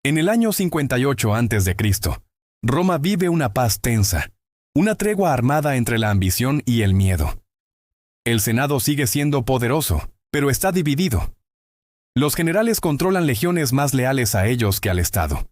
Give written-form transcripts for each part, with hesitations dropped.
En el año 58 a.C., Roma vive una paz tensa, una tregua armada entre la ambición y el miedo. El Senado sigue siendo poderoso, pero está dividido. Los generales controlan legiones más leales a ellos que al Estado.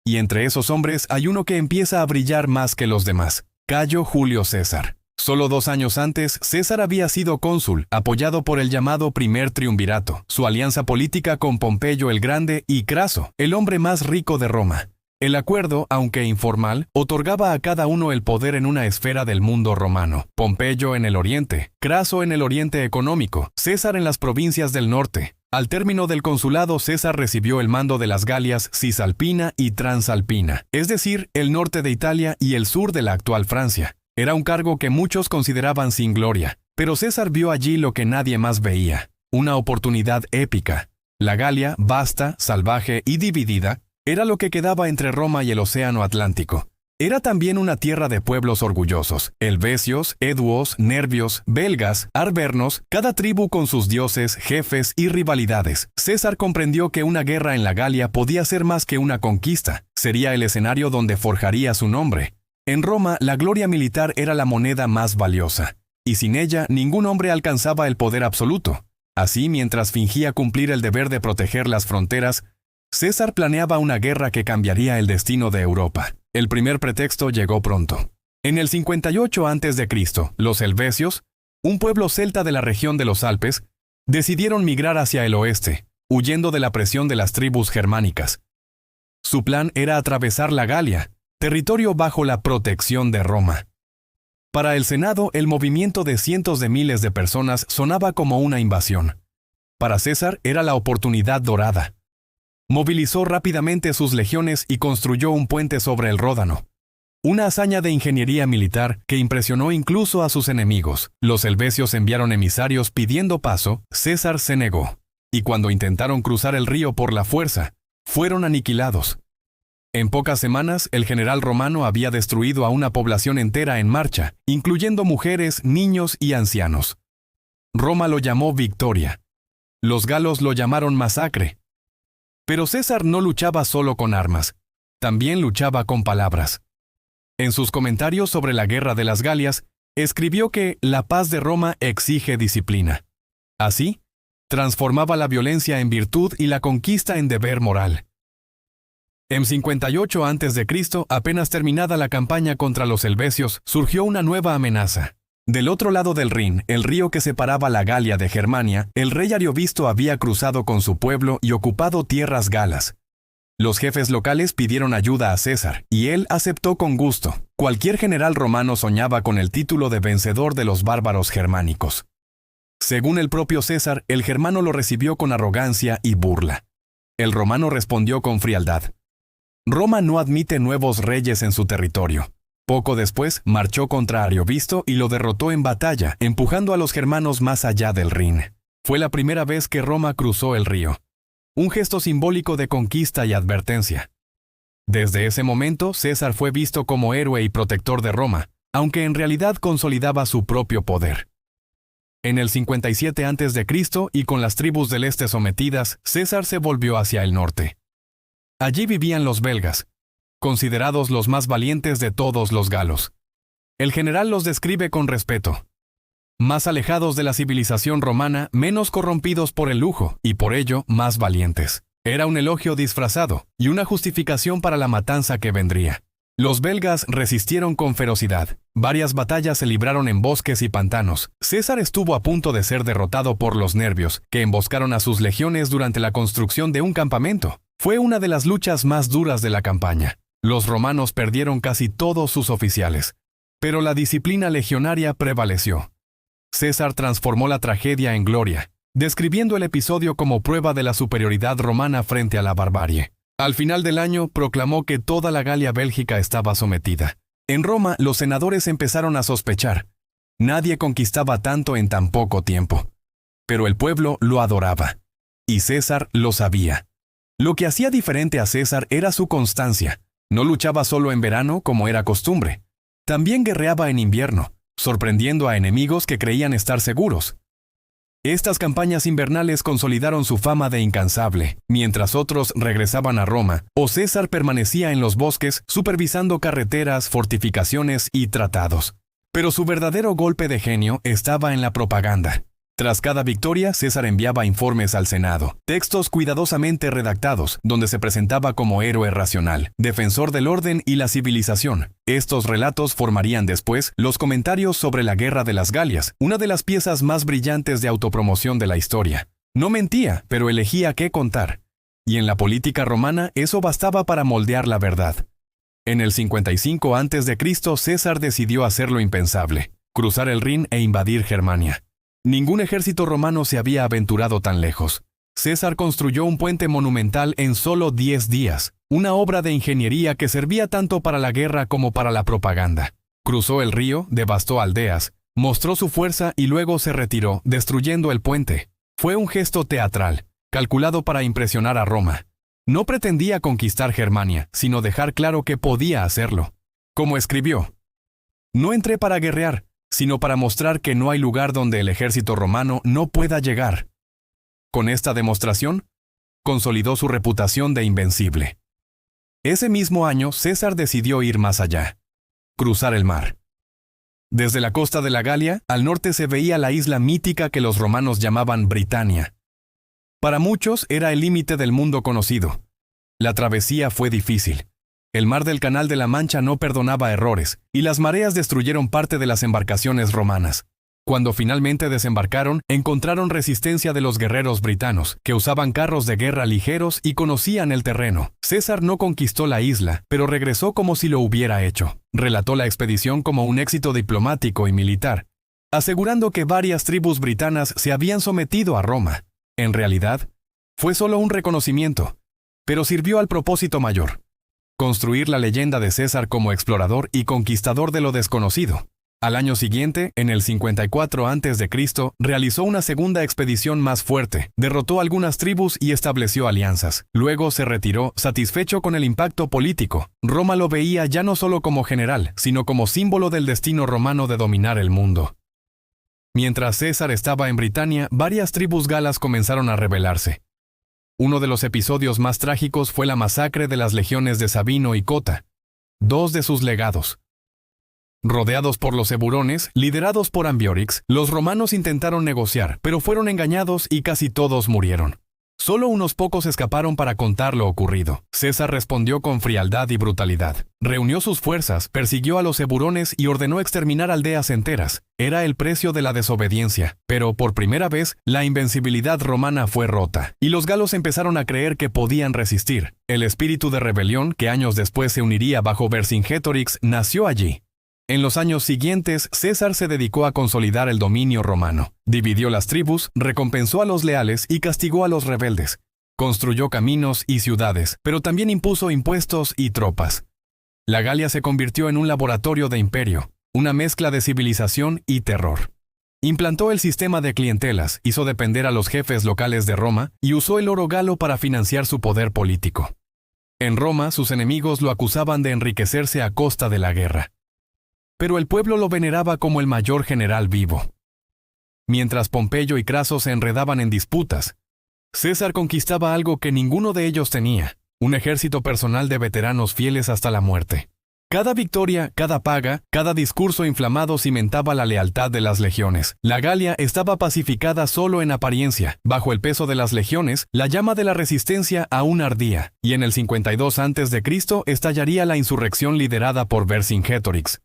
Y entre esos hombres hay uno que empieza a brillar más que los demás: Cayo Julio César. Solo 2 años antes, César había sido cónsul, apoyado por el llamado Primer Triunvirato, su alianza política con Pompeyo el Grande y Craso, el hombre más rico de Roma. El acuerdo, aunque informal, otorgaba a cada uno el poder en una esfera del mundo romano: Pompeyo en el oriente, Craso en el oriente económico, César en las provincias del norte. Al término del consulado, César recibió el mando de las Galias Cisalpina y Transalpina, es decir, el norte de Italia y el sur de la actual Francia. Era un cargo que muchos consideraban sin gloria, pero César vio allí lo que nadie más veía: una oportunidad épica. La Galia, vasta, salvaje y dividida, era lo que quedaba entre Roma y el Océano Atlántico. Era también una tierra de pueblos orgullosos: helvecios, eduos, nervios, belgas, arvernos, cada tribu con sus dioses, jefes y rivalidades. César comprendió que una guerra en la Galia podía ser más que una conquista. Sería el escenario donde forjaría su nombre. En Roma, la gloria militar era la moneda más valiosa, y sin ella ningún hombre alcanzaba el poder absoluto. Así, mientras fingía cumplir el deber de proteger las fronteras, César planeaba una guerra que cambiaría el destino de Europa. El primer pretexto llegó pronto. En el 58 a.C., los helvecios, un pueblo celta de la región de los Alpes, decidieron migrar hacia el oeste, huyendo de la presión de las tribus germánicas. Su plan era atravesar la Galia, territorio bajo la protección de Roma. Para el Senado, el movimiento de cientos de miles de personas sonaba como una invasión. Para César era la oportunidad dorada. Movilizó rápidamente sus legiones y construyó un puente sobre el Ródano. Una hazaña de ingeniería militar que impresionó incluso a sus enemigos. Los helvecios enviaron emisarios pidiendo paso. César se negó, y cuando intentaron cruzar el río por la fuerza, fueron aniquilados. En pocas semanas, el general romano había destruido a una población entera en marcha, incluyendo mujeres, niños y ancianos. Roma lo llamó victoria. Los galos lo llamaron masacre. Pero César no luchaba solo con armas, también luchaba con palabras. En sus comentarios sobre la guerra de las Galias, escribió que la paz de Roma exige disciplina. Así, transformaba la violencia en virtud y la conquista en deber moral. En 58 a.C., apenas terminada la campaña contra los helvecios, surgió una nueva amenaza. Del otro lado del Rin, el río que separaba la Galia de Germania, el rey Ariovisto había cruzado con su pueblo y ocupado tierras galas. Los jefes locales pidieron ayuda a César, y él aceptó con gusto. Cualquier general romano soñaba con el título de vencedor de los bárbaros germánicos. Según el propio César, el germano lo recibió con arrogancia y burla. El romano respondió con frialdad: Roma no admite nuevos reyes en su territorio. Poco después, marchó contra Ariovisto y lo derrotó en batalla, empujando a los germanos más allá del Rin. Fue la primera vez que Roma cruzó el río. Un gesto simbólico de conquista y advertencia. Desde ese momento, César fue visto como héroe y protector de Roma, aunque en realidad consolidaba su propio poder. En el 57 a.C., y con las tribus del este sometidas, César se volvió hacia el norte. Allí vivían los belgas, considerados los más valientes de todos los galos. El general los describe con respeto. Más alejados de la civilización romana, menos corrompidos por el lujo, y por ello, más valientes. Era un elogio disfrazado, y una justificación para la matanza que vendría. Los belgas resistieron con ferocidad. Varias batallas se libraron en bosques y pantanos. César estuvo a punto de ser derrotado por los nervios, que emboscaron a sus legiones durante la construcción de un campamento. Fue una de las luchas más duras de la campaña. Los romanos perdieron casi todos sus oficiales, pero la disciplina legionaria prevaleció. César transformó la tragedia en gloria, describiendo el episodio como prueba de la superioridad romana frente a la barbarie. Al final del año, proclamó que toda la Galia bélgica estaba sometida. En Roma, los senadores empezaron a sospechar. Nadie conquistaba tanto en tan poco tiempo. Pero el pueblo lo adoraba. Y César lo sabía. Lo que hacía diferente a César era su constancia. No luchaba solo en verano como era costumbre. También guerreaba en invierno, sorprendiendo a enemigos que creían estar seguros. Estas campañas invernales consolidaron su fama de incansable. Mientras otros regresaban a Roma, o César permanecía en los bosques supervisando carreteras, fortificaciones y tratados. Pero su verdadero golpe de genio estaba en la propaganda. Tras cada victoria, César enviaba informes al Senado, textos cuidadosamente redactados, donde se presentaba como héroe racional, defensor del orden y la civilización. Estos relatos formarían después los comentarios sobre la Guerra de las Galias, una de las piezas más brillantes de autopromoción de la historia. No mentía, pero elegía qué contar. Y en la política romana eso bastaba para moldear la verdad. En el 55 a.C., César decidió hacer lo impensable, cruzar el Rin e invadir Germania. Ningún ejército romano se había aventurado tan lejos. César construyó un puente monumental en solo 10 días, una obra de ingeniería que servía tanto para la guerra como para la propaganda. Cruzó el río, devastó aldeas, mostró su fuerza y luego se retiró, destruyendo el puente. Fue un gesto teatral, calculado para impresionar a Roma. No pretendía conquistar Germania, sino dejar claro que podía hacerlo. Como escribió: «No entré para guerrear, sino para mostrar que no hay lugar donde el ejército romano no pueda llegar». Con esta demostración, consolidó su reputación de invencible. Ese mismo año, César decidió ir más allá. Cruzar el mar. Desde la costa de la Galia, al norte se veía la isla mítica que los romanos llamaban Britania. Para muchos era el límite del mundo conocido. La travesía fue difícil. El mar del Canal de la Mancha no perdonaba errores, y las mareas destruyeron parte de las embarcaciones romanas. Cuando finalmente desembarcaron, encontraron resistencia de los guerreros britanos, que usaban carros de guerra ligeros y conocían el terreno. César no conquistó la isla, pero regresó como si lo hubiera hecho. Relató la expedición como un éxito diplomático y militar, asegurando que varias tribus britanas se habían sometido a Roma. En realidad, fue solo un reconocimiento, pero sirvió al propósito mayor: construir la leyenda de César como explorador y conquistador de lo desconocido. Al año siguiente, en el 54 a.C., realizó una segunda expedición más fuerte, derrotó algunas tribus y estableció alianzas. Luego se retiró, satisfecho con el impacto político. Roma lo veía ya no solo como general, sino como símbolo del destino romano de dominar el mundo. Mientras César estaba en Britania, varias tribus galas comenzaron a rebelarse. Uno de los episodios más trágicos fue la masacre de las legiones de Sabino y Cota, dos de sus legados. Rodeados por los eburones, liderados por Ambiorix, los romanos intentaron negociar, pero fueron engañados y casi todos murieron. Solo unos pocos escaparon para contar lo ocurrido. César respondió con frialdad y brutalidad. Reunió sus fuerzas, persiguió a los eburones y ordenó exterminar aldeas enteras. Era el precio de la desobediencia, pero por primera vez, la invencibilidad romana fue rota, y los galos empezaron a creer que podían resistir. El espíritu de rebelión, que años después se uniría bajo Vercingetorix, nació allí. En los años siguientes, César se dedicó a consolidar el dominio romano. Dividió las tribus, recompensó a los leales y castigó a los rebeldes. Construyó caminos y ciudades, pero también impuso impuestos y tropas. La Galia se convirtió en un laboratorio de imperio, una mezcla de civilización y terror. Implantó el sistema de clientelas, hizo depender a los jefes locales de Roma y usó el oro galo para financiar su poder político. En Roma, sus enemigos lo acusaban de enriquecerse a costa de la guerra. Pero el pueblo lo veneraba como el mayor general vivo. Mientras Pompeyo y Craso se enredaban en disputas, César conquistaba algo que ninguno de ellos tenía: un ejército personal de veteranos fieles hasta la muerte. Cada victoria, cada paga, cada discurso inflamado cimentaba la lealtad de las legiones. La Galia estaba pacificada solo en apariencia. Bajo el peso de las legiones, la llama de la resistencia aún ardía, y en el 52 a.C. estallaría la insurrección liderada por Vercingetorix.